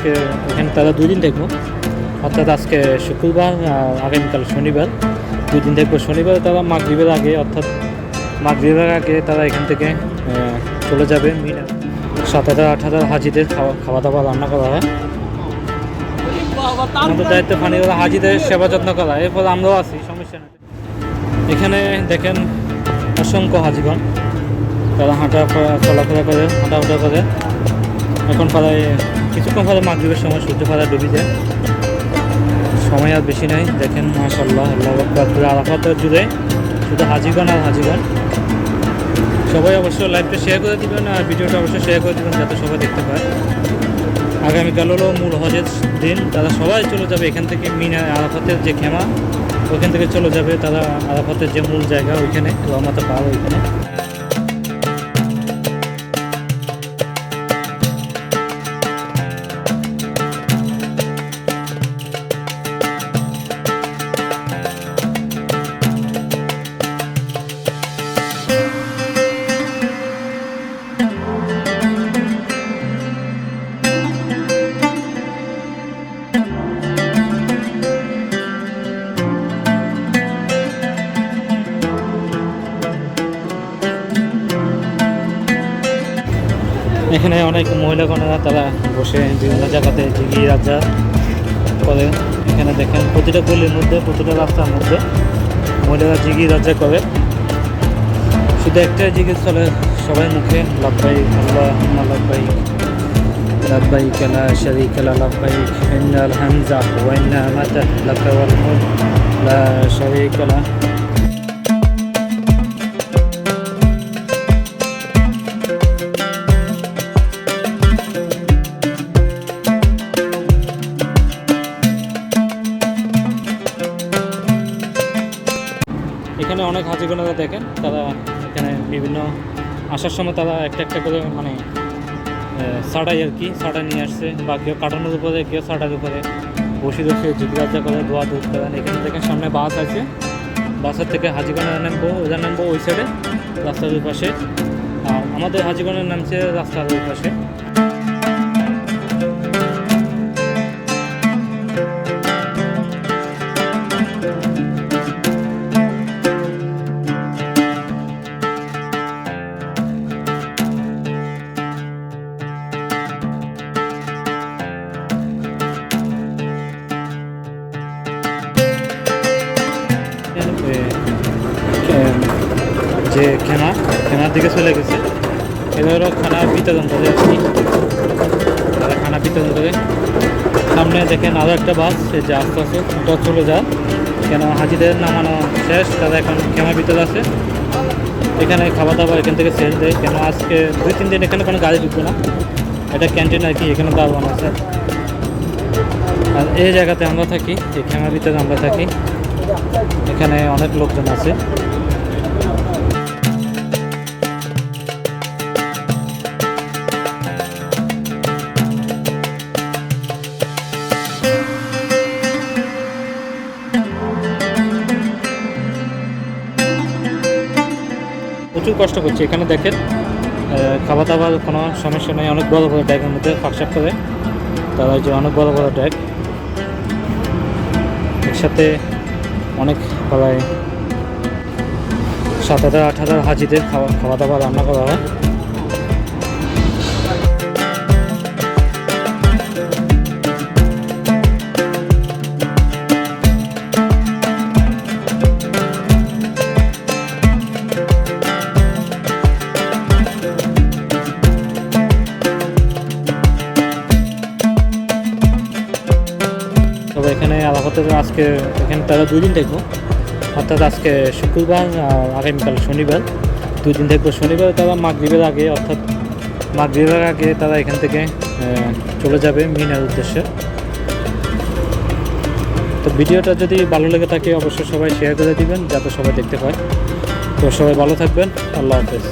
আজকে এখানে তারা 2 দিন থাকবো, অর্থাৎ আজকে শুক্রবার আর আগামীকাল শনিবার 2 দিন থাকবো। শনিবারে তারা মাগরিবের আগে, অর্থাৎ মাগরিবের আগে তারা এখান থেকে চলে যাবে মিনা। 7,000-8,000 হাজিদের খাওয়া দাওয়া রান্না করা হয়। আমাদের দায়িত্ব পানিওয়ালা হাজিদের সেবা যত্ন করা, এরপর আমরাও আছি, সমস্যা নেই। এখানে দেখেন অসংখ্য হাজিগণ, তারা চলাফেরা করে, হাঁটাহাঁটা করে। এখন প্রায় কিছুক্ষণ পরে মাগরিবের সময় সূর্য প্রায় ডুবে যায়, সময় আর বেশি নাই। দেখেন মাশাআল্লাহ, আল্লাহু আকবার, পুরো আরাফাতের জুড়ে শুধু হাজিগণ আর হাজিগণ। সবাই অবশ্যই লাইভটা শেয়ার করে দিবেন আর ভিডিওটা অবশ্যই শেয়ার করে দিবেন যাতে সবাই দেখতে পায়। আগামীকাল হলো মূল হজের দিন, তারা সবাই চলে যাবে এখান থেকে মিনা, আরাফাতের যে খেমা ওইখান থেকে চলে যাবে তারা আরাফাতের যে মূল জায়গা ওইখানে, রহমতের পাহাড় ওইখানে। এখানে অনেক মহিলাগণেরা তারা বসে বিভিন্ন জায়গাতে জিগি রাজা করে। এখানে দেখেন প্রতিটা গলির মধ্যে, প্রতিটা রাস্তার মধ্যে মহিলারা জিগি রাজা করে। শুধু একটাই জিগি চলে সবাই মুখে, লাব্বাইক আল্লাহুম্মা লাব্বাইক, লাব্বাইক লা শারীকা লাক লাব্বাইক ইন্নাল হামদা ওয়া নি'মাতা লাকা ওয়াল মুলক লা শারীকা লাক। এখানে অনেক হাজিগণরা দেখেন, তারা এখানে বিভিন্ন আসার সময় তারা একটা একটা করে মানে সাড়াই আর কি, সাড়া নিয়ে আসছে, বা কেউ কাটানোর উপরে, কেউ সাড়ার উপরে বসে বসে জিজ্ঞাসা করে, দোয়া দুধ করেন। এখানে দেখেন সামনে বাস আছে, বাসের থেকে হাজিগণেরা নামবো, ওরা নামবো ওই সাইডে রাস্তার ওই পাশে, আর আমাদের হাজিগণের নামছে রাস্তার ওই পাশে। যে খেনার দিকে চলে গেছে, এবারও খানা বিতরণ করে আর কি, তারা খানা বিতরণ করে। সামনে দেখেন আরও একটা বাস, যে আস্তে আস্তে চলে যায়, কেন হাজিদের নামানো শেষ, তারা এখন খেমা ভিতরে আছে। এখানে খাওয়া দাওয়া এখান থেকে শেষ দেয়, কেন আজকে 2-3 দিন এখানে কোনো গাড়ি ঢুকবে না, এটা ক্যান্টিন আর কি, এখানে দাওয়ান আছে। আর এই জায়গাতে আমরা থাকি, এই খেমার ভিতরে আমরা থাকি, এখানে অনেক লোকজন আছে। প্রচুর কষ্ট করছি। এখানে দেখেন খাওয়া দাওয়ার কোনো সমস্যা নেই, অনেক বড় বড় ড্যাগের মধ্যে ফাঁকশাক করে তারা, যে অনেক বড় বড় ড্যাগ, একসাথে অনেক প্রায় 7,000-8,000 হাজিদের খাওয়া দাওয়া রান্না করা হয়। তবে এখানে আরাফাতের আজকে এখানে তারা 2 দিন থাকবো, অর্থাৎ আজকে শুক্রবার আর আগামীকাল শনিবার 2 দিন থাকবো। শনিবার তারা মাগরিবের আগে, অর্থাৎ মাগরিবের আগে তারা এখান থেকে চলে যাবে মিনার উদ্দেশ্যে। তো ভিডিওটা যদি ভালো লেগে থাকে অবশ্যই সবাই শেয়ার করে দিবেন যাতে সবাই দেখতে পায়। তো সবাই ভালো থাকবেন, আল্লাহ হাফেজ।